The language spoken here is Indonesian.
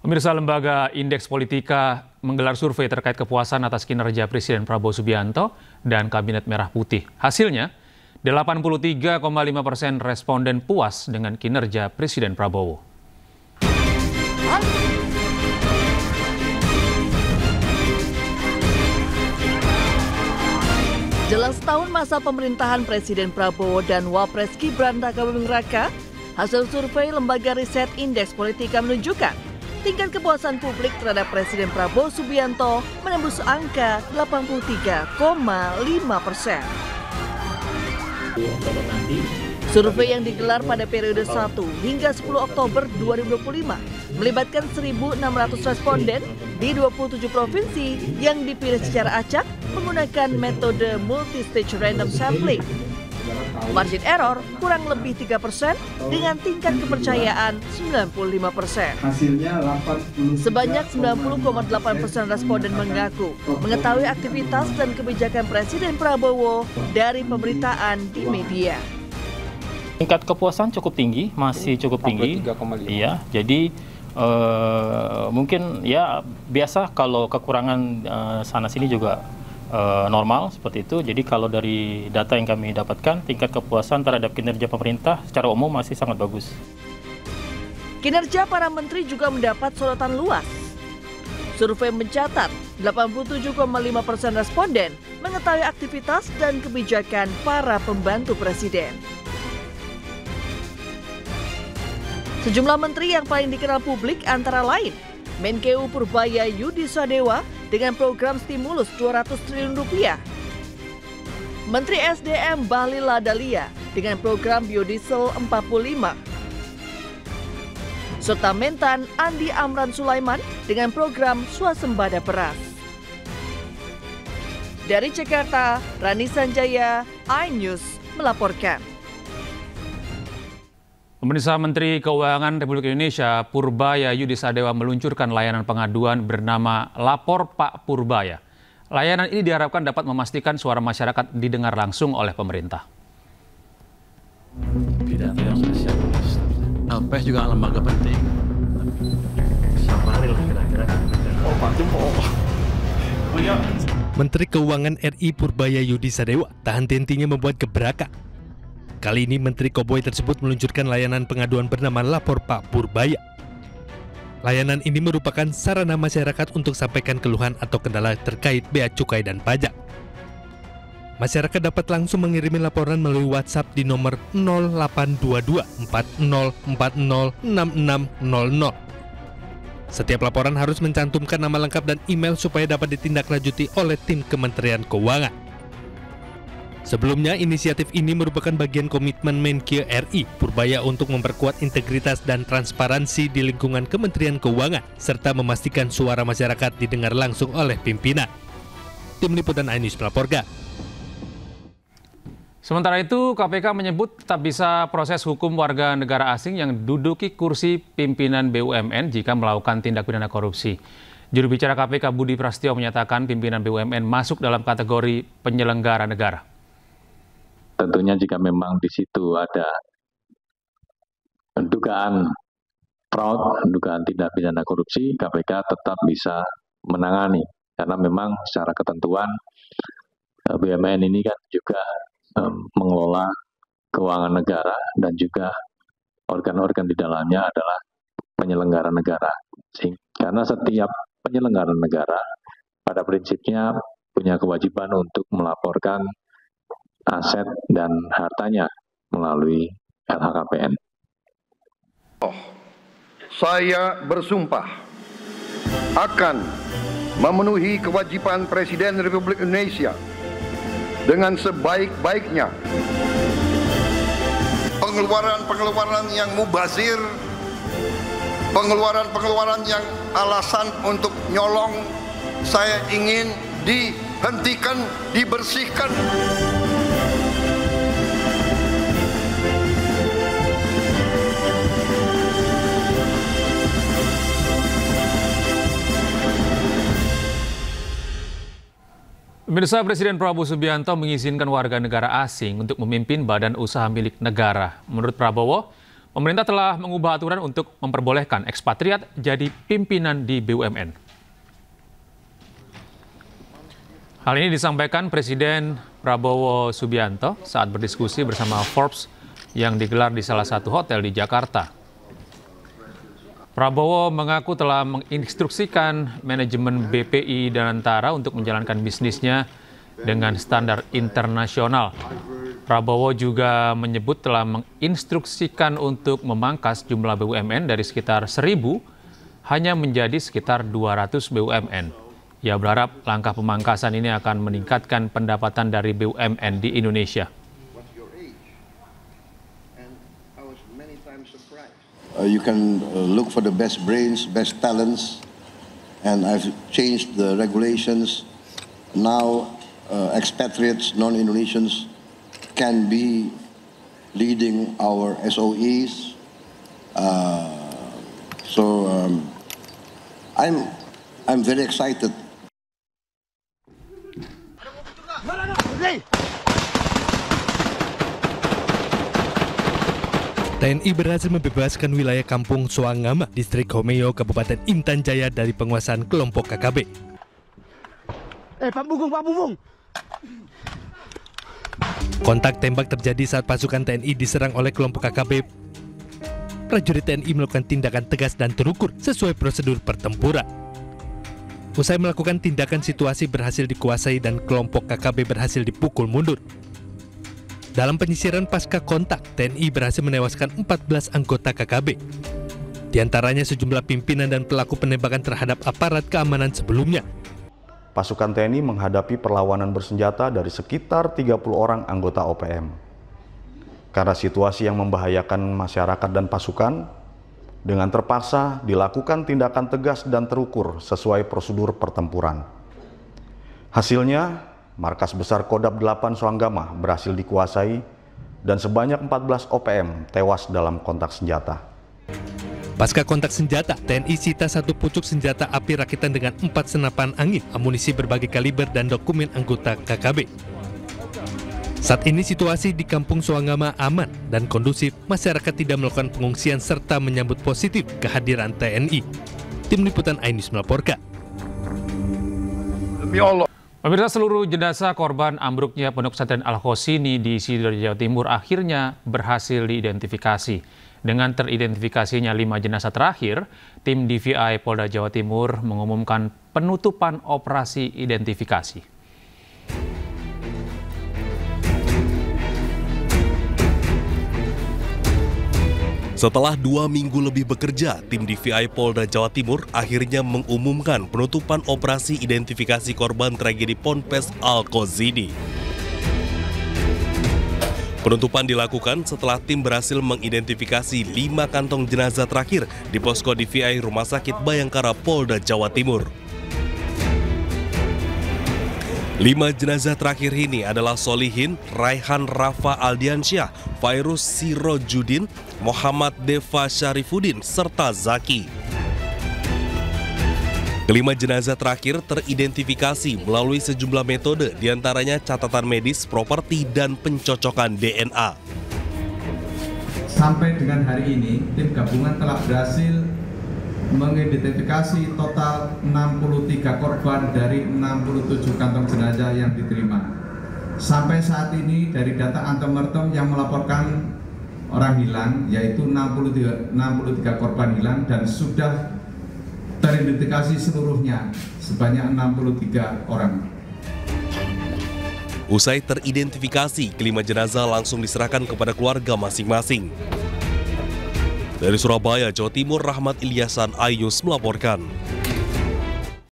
Pemirsa, Lembaga Indeks Politika menggelar survei terkait kepuasan atas kinerja Presiden Prabowo Subianto dan Kabinet Merah Putih. Hasilnya, 83,5% responden puas dengan kinerja Presiden Prabowo. Jelang setahun masa pemerintahan Presiden Prabowo dan Wapres Gibran Rakabuming Raka, hasil survei Lembaga Riset Indeks Politika menunjukkan tingkat kepuasan publik terhadap Presiden Prabowo Subianto menembus angka 83,5%. Survei yang digelar pada periode 1 hingga 10 Oktober 2025 melibatkan 1.600 responden di 27 provinsi yang dipilih secara acak menggunakan metode multi-stage random sampling. Margin error kurang lebih 3% dengan tingkat kepercayaan 95%. Sebanyak 90,8% responden mengaku mengetahui aktivitas dan kebijakan Presiden Prabowo dari pemberitaan di media. Tingkat kepuasan cukup tinggi, masih cukup tinggi. Iya, jadi mungkin ya biasa kalau kekurangan sana sini juga normal seperti itu. Jadi kalau dari data yang kami dapatkan, tingkat kepuasan terhadap kinerja pemerintah secara umum masih sangat bagus. Kinerja para menteri juga mendapat sorotan luas. Survei mencatat 87,5% responden mengetahui aktivitas dan kebijakan para pembantu presiden. Sejumlah menteri yang paling dikenal publik antara lain Menkeu Purbaya Yudi Sadewa dengan program stimulus 200 triliun rupiah. Menteri SDM Bahlil Lahadalia dengan program biodiesel 45. Serta Mentan Andi Amran Sulaiman dengan program swasembada beras. Dari Jakarta, Rani Sanjaya, iNews melaporkan. Pemirsa, Menteri Keuangan Republik Indonesia Purbaya Yudi Sadewa meluncurkan layanan pengaduan bernama Lapor Pak Purbaya. Layanan ini diharapkan dapat memastikan suara masyarakat didengar langsung oleh pemerintah. LPS juga lembaga penting. Menteri Keuangan RI Purbaya Yudi Sadewa tak henti-hentinya membuat gebrakan. Kali ini Menteri Koboi tersebut meluncurkan layanan pengaduan bernama Lapor Pak Purbaya. Layanan ini merupakan sarana masyarakat untuk sampaikan keluhan atau kendala terkait bea cukai dan pajak. Masyarakat dapat langsung mengirimi laporan melalui WhatsApp di nomor 0822 4040 6600. Setiap laporan harus mencantumkan nama lengkap dan email supaya dapat ditindaklanjuti oleh tim Kementerian Keuangan. Sebelumnya, inisiatif ini merupakan bagian komitmen Menkeu RI Purbaya untuk memperkuat integritas dan transparansi di lingkungan Kementerian Keuangan, serta memastikan suara masyarakat didengar langsung oleh pimpinan. Tim Liputan iNews melaporkan. Sementara itu, KPK menyebut tetap bisa proses hukum warga negara asing yang duduki kursi pimpinan BUMN jika melakukan tindak pidana korupsi. Juru bicara KPK Budi Prasetyo menyatakan pimpinan BUMN masuk dalam kategori penyelenggara negara. Tentunya jika memang di situ ada dugaan fraud, dugaan tindak pidana korupsi, KPK tetap bisa menangani. Karena memang secara ketentuan BUMN ini kan juga mengelola keuangan negara dan juga organ-organ di dalamnya adalah penyelenggara negara. Karena setiap penyelenggara negara pada prinsipnya punya kewajiban untuk melaporkan aset dan hartanya melalui LHKPN. Saya bersumpah akan memenuhi kewajiban Presiden Republik Indonesia dengan sebaik-baiknya. Pengeluaran-pengeluaran yang mubazir, pengeluaran-pengeluaran yang alasan untuk nyolong, saya ingin dihentikan, dibersihkan. Pemirsa, Presiden Prabowo Subianto mengizinkan warga negara asing untuk memimpin badan usaha milik negara. Menurut Prabowo, Pemerintah telah mengubah aturan untuk memperbolehkan ekspatriat jadi pimpinan di BUMN. Hal ini disampaikan Presiden Prabowo Subianto saat berdiskusi bersama Forbes yang digelar di salah satu hotel di Jakarta. Prabowo mengaku telah menginstruksikan manajemen BPI Danantara untuk menjalankan bisnisnya dengan standar internasional. Prabowo juga menyebut telah menginstruksikan untuk memangkas jumlah BUMN dari sekitar 1.000 hanya menjadi sekitar 200 BUMN. Ia berharap langkah pemangkasan ini akan meningkatkan pendapatan dari BUMN di Indonesia. You can look for the best brains, best talents, and I've changed the regulations. Now, expatriates, non-Indonesians can be leading our SOEs. I'm very excited. TNI berhasil membebaskan wilayah Kampung Suangama, Distrik Homeo, Kabupaten Intan Jaya dari penguasaan kelompok KKB. Pak Bubung. Kontak tembak terjadi saat pasukan TNI diserang oleh kelompok KKB. Prajurit TNI melakukan tindakan tegas dan terukur sesuai prosedur pertempuran. Usai melakukan tindakan, situasi berhasil dikuasai dan kelompok KKB berhasil dipukul mundur. Dalam penyisiran pasca kontak, TNI berhasil menewaskan 14 anggota KKB. Di antaranya sejumlah pimpinan dan pelaku penembakan terhadap aparat keamanan sebelumnya. Pasukan TNI menghadapi perlawanan bersenjata dari sekitar 30 orang anggota OPM. Karena situasi yang membahayakan masyarakat dan pasukan, dengan terpaksa dilakukan tindakan tegas dan terukur sesuai prosedur pertempuran. Hasilnya, markas besar Kodam 8 Suangama berhasil dikuasai dan sebanyak 14 OPM tewas dalam kontak senjata. Pasca kontak senjata, TNI sita satu pucuk senjata api rakitan dengan 4 senapan angin, amunisi berbagai kaliber, dan dokumen anggota KKB. Saat ini situasi di Kampung Suangama aman dan kondusif, masyarakat tidak melakukan pengungsian serta menyambut positif kehadiran TNI. Tim Liputan iNews melaporkan. Demi Allah. Pemirsa, seluruh jenazah korban ambruknya Pondok Pesantren Al-Hosini di Sidoarjo, Jawa Timur akhirnya berhasil diidentifikasi. Dengan teridentifikasinya 5 jenazah terakhir, tim DVI Polda Jawa Timur mengumumkan penutupan operasi identifikasi. Setelah 2 minggu lebih bekerja, tim DVI Polda Jawa Timur akhirnya mengumumkan penutupan operasi identifikasi korban tragedi Ponpes Al-Hosini. Penutupan dilakukan setelah tim berhasil mengidentifikasi 5 kantong jenazah terakhir di posko DVI Rumah Sakit Bayangkara Polda Jawa Timur. 5 jenazah terakhir ini adalah Solihin, Raihan Rafa Aldiansyah, Fairuz Sirojudin, Muhammad Deva Syarifuddin, serta Zaki. Kelima jenazah terakhir teridentifikasi melalui sejumlah metode, diantaranya catatan medis, properti, dan pencocokan DNA. Sampai dengan hari ini, tim gabungan telah berhasil mengidentifikasi total 63 korban dari 67 kantong jenazah yang diterima. Sampai saat ini dari data antemortem yang melaporkan orang hilang, yaitu 63 korban hilang dan sudah teridentifikasi seluruhnya sebanyak 63 orang. Usai teridentifikasi, kelima jenazah langsung diserahkan kepada keluarga masing-masing. Dari Surabaya, Jawa Timur, Rahmat Ilyasan, iNews melaporkan.